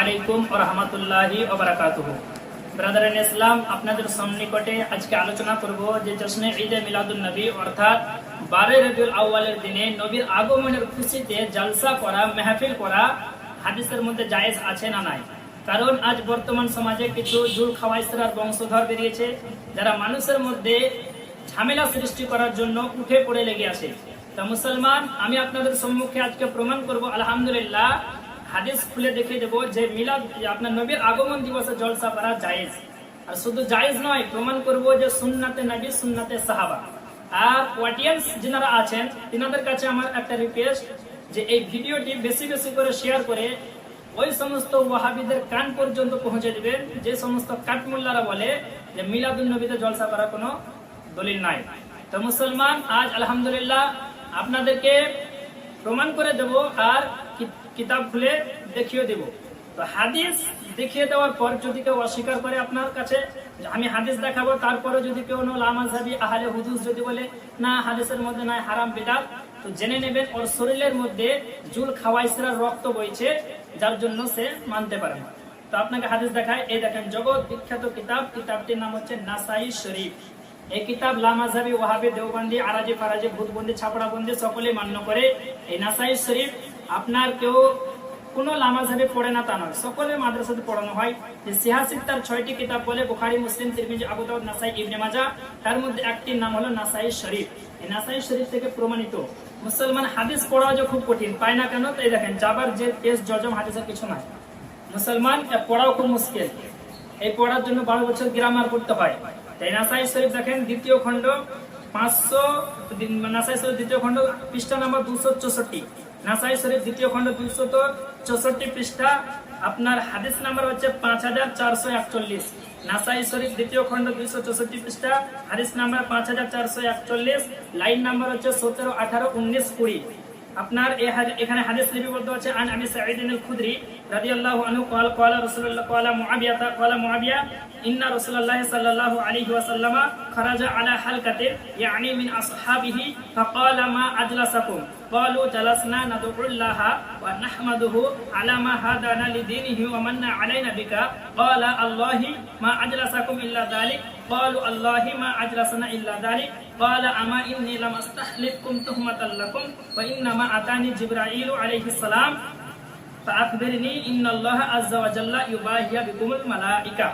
আলাইকুম ওয়া রাহমাতুল্লাহি ওয়া বারাকাতুহু। ব্রাদার ইন ইসলাম, আপনাদের সম্নিকটে আজকে আলোচনা করব যে জশ্নে ঈদে মিলাদুন নবী অর্থাৎ 12 রবিউল আউয়ালের দিনে নবীর আগমনের খুশিতে জলসা করা, মেহফিল করা হাদিসের মধ্যে জায়েজ আছে না নাই। কারণ আজ বর্তমান সমাজে কিছু জুল খাওয়াইসরার বংশধর বেরিয়েছে, যারা মানুষের মধ্যে ঝামেলা সৃষ্টি করার জন্য উঠে পড়ে লেগে আছে। তা মুসলমান, আমি আপনাদের সম্মুখে আজকে প্রমাণ করব আলহামদুলিল্লাহ, হাদিস খুলে দেখিয়ে দেবো যে মিলাদ আপনার নবীর আগমন দিবসে জলসা করা জায়েজ। আর শুধু জায়েজ নয়, প্রমাণ করব যে সুন্নাতে নবী, সুন্নাতে সাহাবা। আর অডিয়েন্স যারা আছেন তিনাদের কাছে আমার একটা রিকোয়েস্ট, যে এই ভিডিওটি বেশি বেশি করে শেয়ার করে ওই সমস্ত ওয়াহাবিদের কান পর্যন্ত পৌঁছে দিবেন যে সমস্ত কাঠমুল্লারা বলে যে মিলাদুন নবীতে জলসা করার কোনো দলিল নাই। তো মুসলমান, আজ আলহামদুলিল্লাহ আপনাদেরকে প্রমাণ করে দেব আর কিতাব খুলে দেখিয়ে দেব। তো হাদিস দেখিয়ে দেওয়ার পর যদি কেউ অস্বীকার করে আপনার কাছে, আমি হাদিস দেখাবো, তারপরে যদি কেউ লামাযহাবি আহলে হুদিস যদি বলে না হাদিসের মধ্যে নাই, হারাম বিদআত, তো জেনে নেবেন ওর শরীরের মধ্যে জুল খাওয়াইসরার রক্ত বইছে, যার জন্য সে মানতে পারে না। তো আপনাকে হাদিস দেখায়, এই দেখেন জগৎ বিখ্যাত কিতাব, কিতাবটির নাম হচ্ছে নাসাই শরীফ। এই কিতাব লামাযহাবি, ওয়াহাবি, দেওবন্দি, আরাজি, ফারাজি, ভূতবন্দি, ছাপড়াবন্দি সকলে মান্য করে। এই নাসাই শরীফ আপনার কেউ কোনো লামাযহাবে পড়ে না তা নয়, সকলে মাদ্রাসাতে পড়ানো হয়। যে সিহাসিত তার 6টি কিতাব বলে, বুখারী, মুসলিম, তিরমিজি, আবু দাউদ, নাসাই, ইবনে মাজাহ, তার মধ্যে একটির নাম হলো নাসাই শরীফ। এই নাসাই শরীফ থেকে প্রমাণিত। মুসলমান, হাদিস পড়া যে খুব কঠিন, পায় না কেন? তো এই দেখেন জাবার যে পেশ জজম হাদিসের কিছু নাই। মুসলমান, পড়াও খুব মুশকিল। এই পড়ার জন্য 12 বছর গ্রামার পড়তে হয়। তাই নাসাই শরীফ দেখেন দ্বিতীয় খণ্ড 500, নাসাই শরীফ দ্বিতীয় খণ্ড পৃষ্ঠা নাম্বার 264, নাসাই শরীফ দ্বিতীয় খণ্ড 264 পৃষ্ঠা, আপনার হাদিস নাম্বার হচ্ছে 5441। নাসাই শরীফ দ্বিতীয় খণ্ড 264 পৃষ্ঠা, হাদিস নাম্বার 5441, লাইন নাম্বার হচ্ছে 17, 18, 19, 20। আপনার এখানে হাদিস লিপিবদ্ধ আছে, আন আবি সাঈদ আল খুদরি রাদিয়াল্লাহু আনহু قال قال رسول الله قال معاويه ان رسول الله صلى الله عليه وسلم خرج على حلقه يعني من اصحابه فقال ما اجلسكم قالوا جلسنا ندعو الله ونحمده على ما هدانا لدينه ومن علينا بك قال الله ما اجلسكم الا ذلك قالوا الله ما اجلسنا الا ذلك قال اما اني لم استحلفكم تهمه لكم وانما اتاني جبرائيل عليه السلام فأخبرني إن الله عز وجل يباهي بكم الملائكة।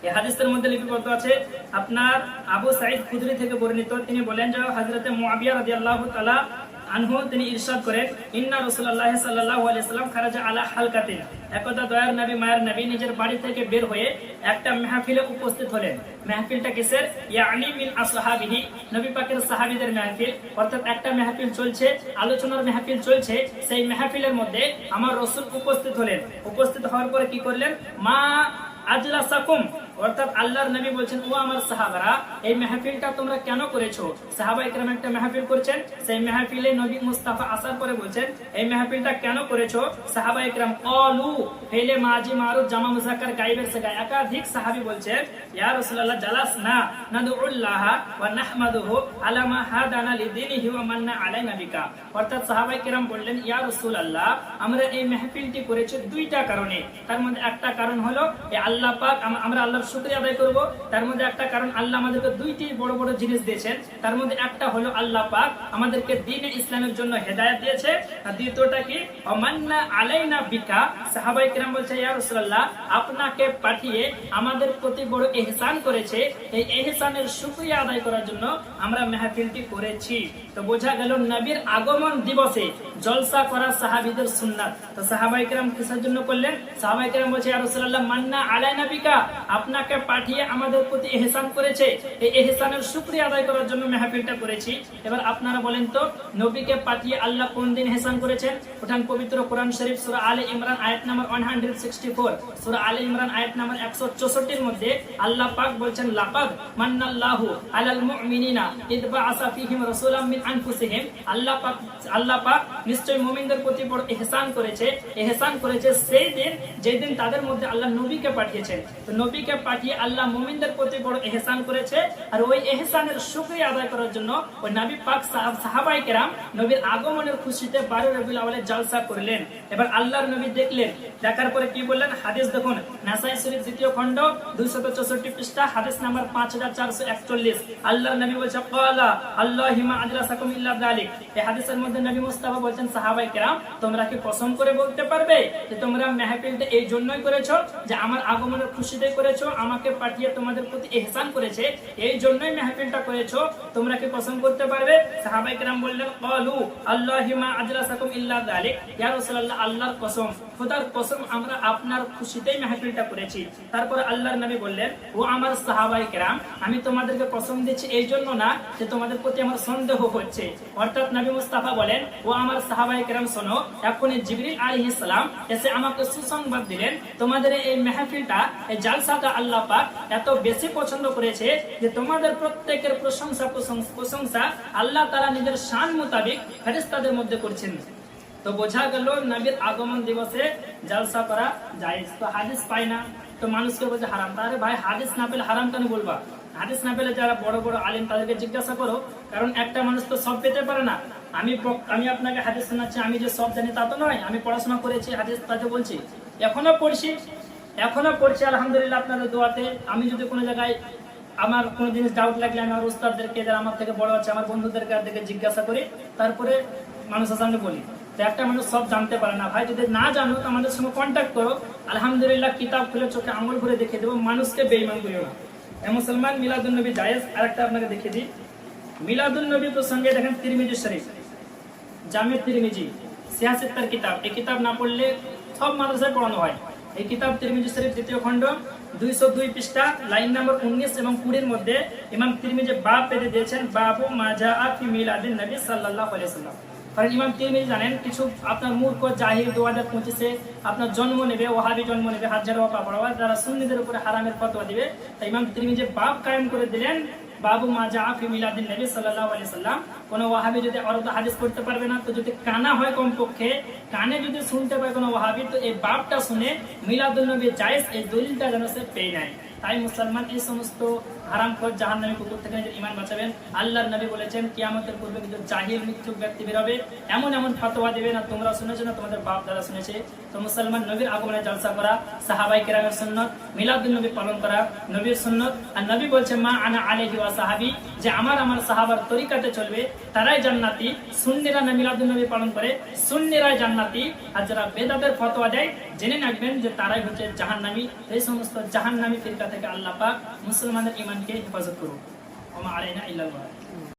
এই হাদিসের মধ্যে লিপিবদ্ধ আছে আপনার আবু সাঈদ খুদরি থেকে বর্ণিত। তিনি বলেন যে হযরতে মুআবিয়া রাদিয়াল্লাহু তাআলা আনহু তিনি ইরশাদ করেন, ইন্না রাসূলুল্লাহ সাল্লাল্লাহু আলাইহি ওয়াসাল্লাম খারাজা আলা হালকাতিন, একদা দয়ার নবী, মায়ের নবী নিজের বাড়ি থেকে বের হয়ে একটা মাহফিলে উপস্থিত হলেন। মাহফিলটা কিসের? ইয়ানি মিন আসহাবিহি, নবী পাকের সাহাবীদের মাহফিল। অর্থাৎ একটা মাহফিল চলছে, আলোচনার মাহফিল চলছে, সেই মাহফিলের মধ্যে আমার রাসূল উপস্থিত হলেন। উপস্থিত হওয়ার পরে কি করলেন? মা আজলাসাকুম, অর্থাৎ আল্লাহর নবী বলছেন, ও আমার সাহাবারা, এই মাহফিলটা তোমরা কেন করেছো? সাহাবায়ে কেরাম একটা মাহফিল করেছেন, সেই মাহফিলে নবী মুস্তাফা আসার পরে বলছেন, এই মাহফিলটা কেন করেছো? সাহাবায়ে কেরাম ক্বালু, ফেলে মাজি মারুফ জামা মুযাক্কার গায়বের সে গায়, একাধিক সাহাবী বলছেন, ইয়া রাসূলুল্লাহ জালাসনা নাদউল্লাহ ওয়া নাহমাদুহু আলা মা হাদানা লিদীনিহি ওয়া মান্না আলাইনা বিকা। অর্থাৎ সাহাবায়ে কেরাম বললেন, ইয়া রাসূলুল্লাহ, আমরা এই মাহফিলটি করেছি দুইটা কারণে। তার মধ্যে একটা কারণ হলো এই আল্লাহ পাক, আমরা আল্লাহর শুকরিয়া আদায় করব। তার মধ্যে একটা কারণ, আল্লাহ আমাদেরকে দুইটি বড় বড় জিনিস দিয়েছেন। তার মধ্যে একটা হলো আল্লাহ পাক আমাদেরকে দ্বীনে ইসলামের জন্য হেদায়েত দিয়েছে, আর দ্বিতীয়টা কি? আমান্না আলাইনা বিকা। সাহাবায়ে কেরাম বলছে, ইয়া রাসূলুল্লাহ, আপনাকে পাঠিয়ে আমাদের প্রতি বড় ইহসান করেছে, এই ইহসানের শুকরিয়া আদায় করার জন্য আমরা মাহফিলটি করেছি। তো বোঝা গেল নবীর আগমন দিবসে জলসা করা সাহাবীদের সুন্নাত। তো সাহাবায়ে কেরাম কিসের জন্য করলেন? সাহাবায়ে কেরাম বলছে, ইয়া রাসূলুল্লাহ, মান্না আলাইনা বিকা, আপনাকে পাঠিয়ে আমাদের প্রতি ইহসান করেছে, এই ইহসানের শুকরিয়া আদায় করার জন্য মাহফিলটা করেছি। এবার আপনারা বলেন তো, নবীকে পাঠিয়ে আল্লাহ কোন দিন ইহসান করেছেন? উঠান পবিত্র কোরআন শরীফ সূরা আলে ইমরান আয়াত নাম্বার 164, সূরা আলে ইমরান আয়াত নাম্বার 164 এর মধ্যে আল্লাহ পাক বলছেন, লাকাদ মান্নাল্লাহু আলাল মুমিনিনা ইদ বাআসা ফীহিম রাসূলাম মিন আনফুসিহিম, আল্লাহ পাক নিশ্চয় মুমিনদের প্রতি বড় ইহসান করেছে। ইহসান করেছে সেই দিন যেদিন তাদের মধ্যে আল্লাহ নবীকে পাঠিয়েছেন। তো নবীকে পাঠিয়ে আল্লাহ মুমিনদের প্রতি বড় ইহসান করেছে, আর ওই ইহসানের শুকরিয়া আদায় করার জন্য ওই নবী পাক সাহাবায়ে কেরাম নবীর আগমনের খুশিতে 12 রবিউল আউয়ালে জালসা করলেন। এবার আল্লাহর নবী দেখলেন, দেখার পরে কি বললেন? হাদিস দেখুন, নাসাই শরীফ 2য় খণ্ড 264 পৃষ্ঠা, হাদিস নাম্বার 5441। আল্লাহর নবী বলেছে, ক্বালা আল্লাহিমা আজলাসাকুম ইল্লা যালিক। এই হাদিসের মধ্যে নবী মুস্তাফা বলেন, সাহাবায়ে কেরাম তোমরা কি কসম করে বলতে পারবে যে তোমরা মেহফিলটা এই জন্যই করেছো যে আমার আগমনের খুশিতে করেছো, আমাকে পাঠিয়ে তোমাদের প্রতি ইহসান করেছে, এই জন্যই মেহফিলটা করেছো? তোমরা কি কসম করতে পারবে? সাহাবায়ে কেরাম বললেন, ক্বালু আল্লাহিমা আজলাসাকুম ইল্লা যালিক। ইয়া রাসূলুল্লাহ, আল্লাহর কসম, খোদার কসম, আমরা আপনার খুশিতেই মেহফিলটা করেছি। তারপর আল্লাহর নবী বললেন, ও আমার সাহাবায়ে কেরাম, আমি তোমাদেরকে কসম দিচ্ছি এই জন্য না যে তোমাদের প্রতি আমার সন্দেহ হচ্ছে। অর্থাৎ নবী মুস্তাফা বলেন, ও আমার সাহাবায়ে কেরাম শোনো, এখনই জিবরিল আলাইহিস সালাম এসে আমাকে সুসংবাদ দিলেন, তোমাদের এই মেহফিলটা, এই জালসাটা আল্লাহ পাক এত বেশি পছন্দ করেছে যে তোমাদের প্রত্যেকের প্রশংসা আল্লাহ তাআলা নিজের শান মোতাবেক ফেরেশতাদের মধ্যে করছেন। তো বোঝা গেল নবীর আগমন দিবসে জালসা করা জায়েজ। তো হাদিস পাই না, তো মানুষকে বলছে হারাম। আরে ভাই, হাদিস না পেলে হারাম কেন বলবা? হাদিস না পেলে যারা বড় বড় আলেম তাদেরকে জিজ্ঞাসা করো, কারণ একটা মানুষ তো সব পেতে পারে না। আমি আপনাকে হাদিস শোনাচ্ছি, আমি যে সব জানি তা তো নয়। আমি পড়াশোনা করেছি, হাদিস তাতে বলছি, এখনো পড়ছি আলহামদুলিল্লাহ আপনাদের দোয়াতে। আমি যদি কোনো জায়গায় আমার কোনো জিনিস ডাউট লাগলে আমি আমার উস্তাদদেরকে, যারা আমার থেকে বড় আছে, আমার বন্ধুদেরকে জিজ্ঞাসা করি, তারপরে মানুষের সামনে বলি। তো একটা মানুষ সব জানতে পারে না ভাই, যদি না জানো তো আমাদের সঙ্গে কন্ট্যাক্ট করো, আলহামদুলিল্লাহ কিতাব খুলে চোখে আঙুল ভরে দেখে দেবো। মানুষকে বেঈমান করিও না। মুসলমান, মিলাদুন নবী জায়েজ। আরেকটা আপনাকে দেখিয়ে দিই, মিলাদুন নবী প্রসঙ্গে দেখেন তিরমিজি শরীফ, জামে তিরমিজি 76 কিতাব। এই কিতাব না পড়লে সব মানুষের পড়ানো হয়। এই কিতাব তিরমিজি শরীফ 2য় খণ্ড 202 পৃষ্ঠা, লাইন নম্বর 19 এবং 20 এর মধ্যে ইমাম তিরমিজি বাব পেতে দিয়েছেন, বাবু মা জাআ ফি মিলাদিন নবী সাল্লাল্লাহু আলাইহি ওয়াসাল্লাম। কারণ ইমাম তিরমিজি জানেন, কিছু আপনার মূর্খ জাহিল 2025-এ আপনার জন্ম নেবে, ওয়াহাবি জন্ম নেবে, হাজার ওয়াপা পড়াবে, যারা সুন্নিদের উপরে হারামের ফতোয়া দিবে। তাই ইমাম তিরমিজি বাব কায়েম করে দিলেন, বাবু মা জাআ ফি মিলাদিন নবী সাল্লাল্লাহু আলাইহি ওয়াসাল্লাম। কোন ওয়াহাবি যদি আরো হাদিস পড়তে পারবে না, তো যদি কানা হয় কমপক্ষে, কানে যদি শুনতে পায় কোনো ওয়াহাবি, তো এই বাবটা শুনে মিলাদুন নবী জায়েজ, এই দলিলটা যেন সে পেয়ে নেয়। তাই মুসলমান এই সমস্ত হারামখোর জাহান্নামী কুকুর থেকে নিজের ঈমান বাঁচাবেন। আল্লাহর নবী বলেছেন, কিয়ামতের পূর্বে কিন্তু জাহিল মিথ্যুক ব্যক্তি বেরোবে, এমন ফতোয়া দিবে না তোমরা শুনেছো না তোমাদের বাপ দাদা শুনেছে। তো মুসলমান, নবীর আগমনে জালসা করা সাহাবায়ে কেরামের সুন্নাত, মিলাদুন নবী পালন করা নবীর সুন্নাত। আর নবী বলছে, মা আনা আলাইহি ওয়া সাহাবী, যে আমার সাহাবার তরিকাতে চলবে তারাই জান্নাতি। সুন্নিরা না মিলাদুন নবী পালন করে, সুন্নিরাই জান্নাতি। আর যারা বেদাতের ফতোয়া দেয়, জেনে রাখবেন যে তারাই হচ্ছে জাহান্নামী। এই সমস্ত জাহান্নামী ফিরকা থেকে আল্লাহ পাক মুসলমানের ঈমানকে হেফাজত করুন। ওয়া মা আলাইনা ইল্লাল বালাগ।